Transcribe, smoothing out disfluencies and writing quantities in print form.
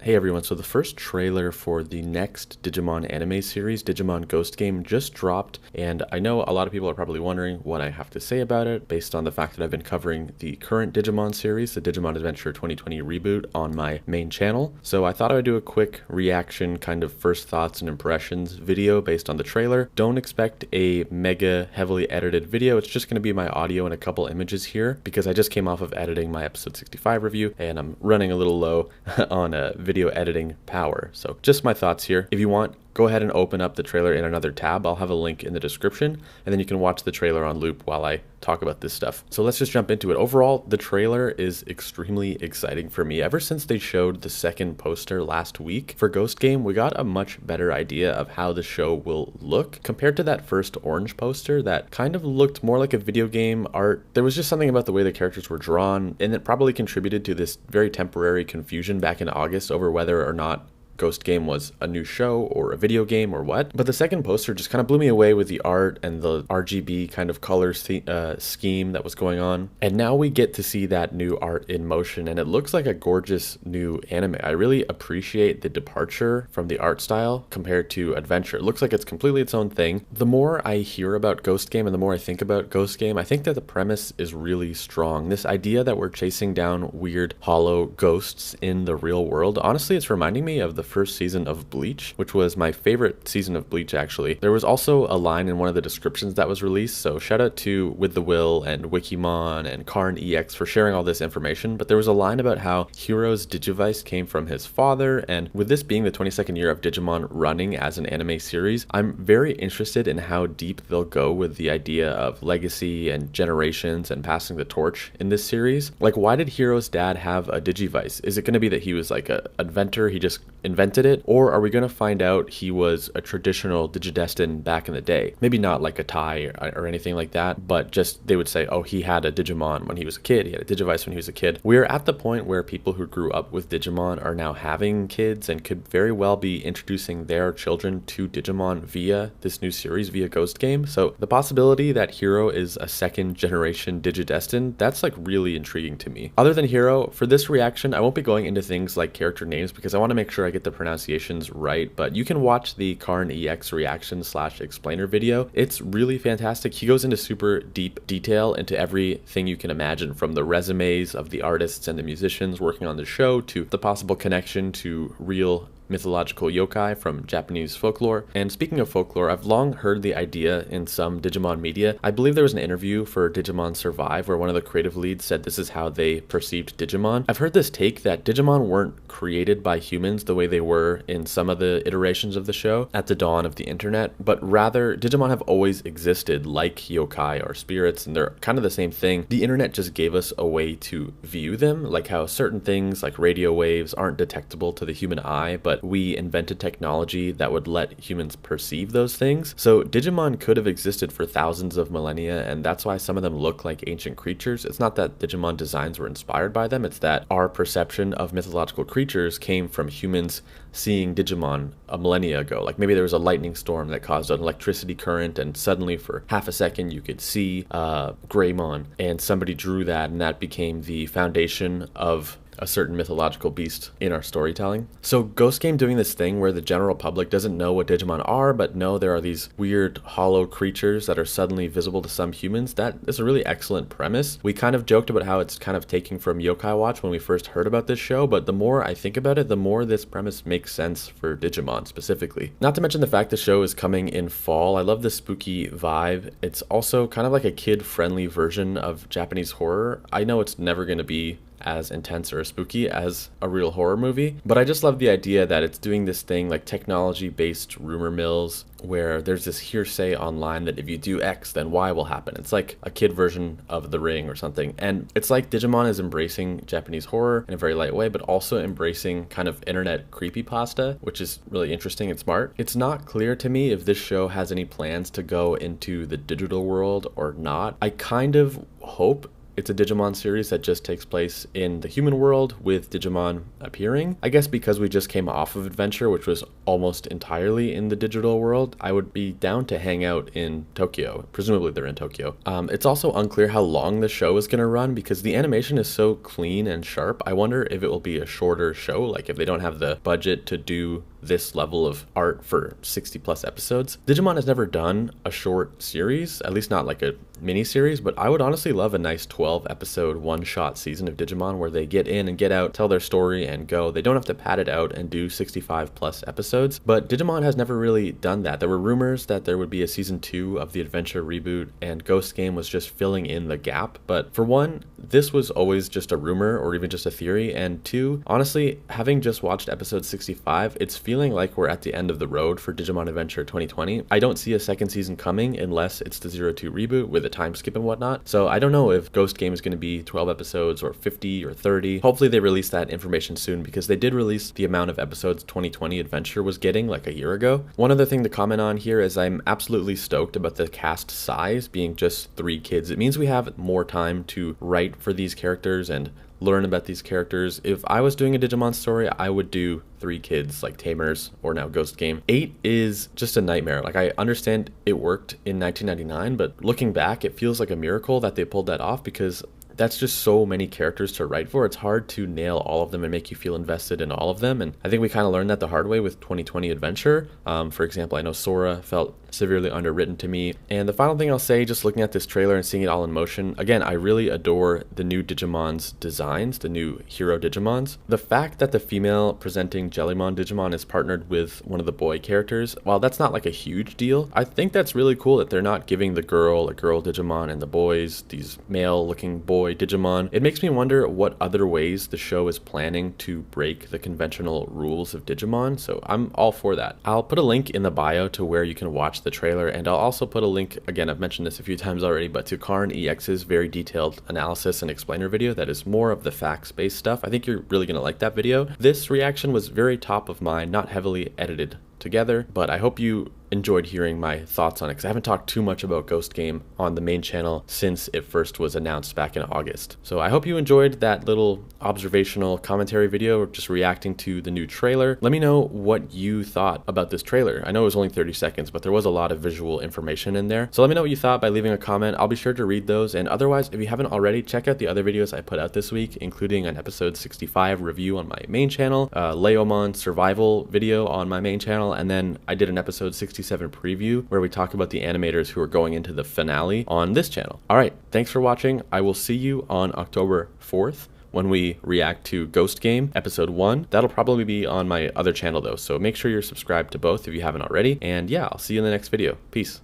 Hey everyone, so the first trailer for the next Digimon anime series, Digimon Ghost Game, just dropped, and I know a lot of people are probably wondering what I have to say about it based on the fact that I've been covering the current Digimon series, the Digimon Adventure 2020 reboot, on my main channel. So I thought I would do a quick reaction, kind of first thoughts and impressions video based on the trailer. Don't expect a mega heavily edited video, it's just going to be my audio and a couple images here because I just came off of editing my episode 65 review and I'm running a little low on a video editing power. So just my thoughts here. If you want, go ahead and open up the trailer in another tab. I'll have a link in the description, and then you can watch the trailer on loop while I talk about this stuff. So let's just jump into it. Overall, the trailer is extremely exciting for me. Ever since they showed the second poster last week for Ghost Game, we got a much better idea of how the show will look compared to that first orange poster that kind of looked more like a video game art. There was just something about the way the characters were drawn, and it probably contributed to this very temporary confusion back in August over whether or not Ghost Game was a new show or a video game or what. But the second poster just kind of blew me away with the art and the RGB kind of color scheme that was going on. And now we get to see that new art in motion, and it looks like a gorgeous new anime. I really appreciate the departure from the art style compared to Adventure. It looks like it's completely its own thing. The more I hear about Ghost Game and the more I think about Ghost Game, I think that the premise is really strong. This idea that we're chasing down weird hollow ghosts in the real world, honestly, it's reminding me of the first season of Bleach, which was my favorite season of Bleach actually. There was also a line in one of the descriptions that was released, so shout out to With the Will and Wikimon and KARN EX for sharing all this information, but there was a line about how Hiro's Digivice came from his father, and with this being the 22nd year of Digimon running as an anime series, I'm very interested in how deep they'll go with the idea of legacy and generations and passing the torch in this series. Like, why did Hiro's dad have a Digivice? Is it going to be that he was like an inventor, he just invented it, or are we going to find out he was a traditional Digidestin back in the day? Maybe not like a tie or anything like that, but just they would say, oh, he had a Digimon when he was a kid, he had a Digivice when he was a kid. We're at the point where people who grew up with Digimon are now having kids and could very well be introducing their children to Digimon via this new series, via Ghost Game. So the possibility that Hiro is a second generation Digidestin, that's like really intriguing to me. Other than Hiro, for this reaction, I won't be going into things like character names because I want to make sure I get the pronunciations right, but you can watch the KARN EX reaction / explainer video. It's really fantastic. He goes into super deep detail into everything you can imagine, from the resumes of the artists and the musicians working on the show to the possible connection to real mythological yokai from Japanese folklore. And speaking of folklore, I've long heard the idea in some Digimon media. I believe there was an interview for Digimon Survive where one of the creative leads said this is how they perceived Digimon. I've heard this take that Digimon weren't created by humans the way they were in some of the iterations of the show at the dawn of the internet, but rather Digimon have always existed like yokai or spirits, and they're kind of the same thing. The internet just gave us a way to view them, like how certain things like radio waves aren't detectable to the human eye, but we invented technology that would let humans perceive those things. So Digimon could have existed for thousands of millennia, and that's why some of them look like ancient creatures. It's not that Digimon designs were inspired by them, it's that our perception of mythological creatures came from humans seeing Digimon a millennia ago. Like maybe there was a lightning storm that caused an electricity current, and suddenly for half a second you could see Greymon, and somebody drew that, and that became the foundation of a certain mythological beast in our storytelling. So Ghost Game doing this thing where the general public doesn't know what Digimon are, but know there are these weird hollow creatures that are suddenly visible to some humans, that is a really excellent premise. We kind of joked about how it's kind of taking from Yokai Watch when we first heard about this show, but the more I think about it, the more this premise makes sense for Digimon specifically. Not to mention the fact the show is coming in fall. I love the spooky vibe. It's also kind of like a kid-friendly version of Japanese horror. I know it's never going to be as intense or spooky as a real horror movie, but I just love the idea that it's doing this thing like technology-based rumor mills where there's this hearsay online that if you do X, then Y will happen. It's like a kid version of The Ring or something, and it's like Digimon is embracing Japanese horror in a very light way, but also embracing kind of internet creepypasta, which is really interesting and smart. It's not clear to me if this show has any plans to go into the digital world or not. I kind of hope it's a Digimon series that just takes place in the human world with Digimon appearing. I guess because we just came off of Adventure, which was almost entirely in the digital world, I would be down to hang out in Tokyo. Presumably they're in Tokyo. It's also unclear how long the show is going to run because the animation is so clean and sharp. I wonder if it will be a shorter show, like if they don't have the budget to do this level of art for 60 plus episodes. Digimon has never done a short series, at least not like a mini series, but I would honestly love a nice 12 episode one-shot season of Digimon where they get in and get out, tell their story and go. They don't have to pad it out and do 65 plus episodes, but Digimon has never really done that. There were rumors that there would be a season 2 of the Adventure reboot and Ghost Game was just filling in the gap. But for one, this was always just a rumor or even just a theory, and two, honestly, having just watched episode 65, it's feeling like we're at the end of the road for Digimon Adventure 2020. I don't see a second season coming unless it's the 02 reboot with a time skip and whatnot. So I don't know if Ghost Game is going to be 12 episodes or 50 or 30. Hopefully they release that information soon because they did release the amount of episodes 2020 Adventure was getting like a year ago. One other thing to comment on here is I'm absolutely stoked about the cast size being just 3 kids. It means we have more time to write for these characters and learn about these characters. If I was doing a Digimon story, I would do 3 kids like Tamers or now Ghost Game. 8 is just a nightmare. Like, I understand it worked in 1999, but looking back, it feels like a miracle that they pulled that off because that's just so many characters to write for. It's hard to nail all of them and make you feel invested in all of them. And I think we kind of learned that the hard way with 2020 Adventure. For example, I know Sora felt severely underwritten to me. And the final thing I'll say, just looking at this trailer and seeing it all in motion, again, I really adore the new Digimon's designs, the new hero Digimons. The fact that the female presenting Jellymon Digimon is partnered with one of the boy characters, while that's not like a huge deal, I think that's really cool that they're not giving the girl a girl Digimon and the boys these male looking boy Digimon. It makes me wonder what other ways the show is planning to break the conventional rules of Digimon, so I'm all for that. I'll put a link in the bio to where you can watch the trailer, and I'll also put a link, again, I've mentioned this a few times already, but to KARN EX's very detailed analysis and explainer video that is more of the facts-based stuff. I think you're really going to like that video. This reaction was very top of mind, not heavily edited together, but I hope you enjoyed hearing my thoughts on it because I haven't talked too much about Ghost Game on the main channel since it first was announced back in August. So I hope you enjoyed that little observational commentary video, just reacting to the new trailer. Let me know what you thought about this trailer. I know it was only 30 seconds, but there was a lot of visual information in there. So let me know what you thought by leaving a comment. I'll be sure to read those. And otherwise, if you haven't already, check out the other videos I put out this week, including an episode 65 review on my main channel, a LEOMON survival video on my main channel, and then I did an episode 67 preview where we talk about the animators who are going into the finale on this channel. All right, thanks for watching. I will see you on October 4th when we react to Ghost Game episode 1. That'll probably be on my other channel though, so make sure you're subscribed to both if you haven't already. And yeah, I'll see you in the next video. Peace.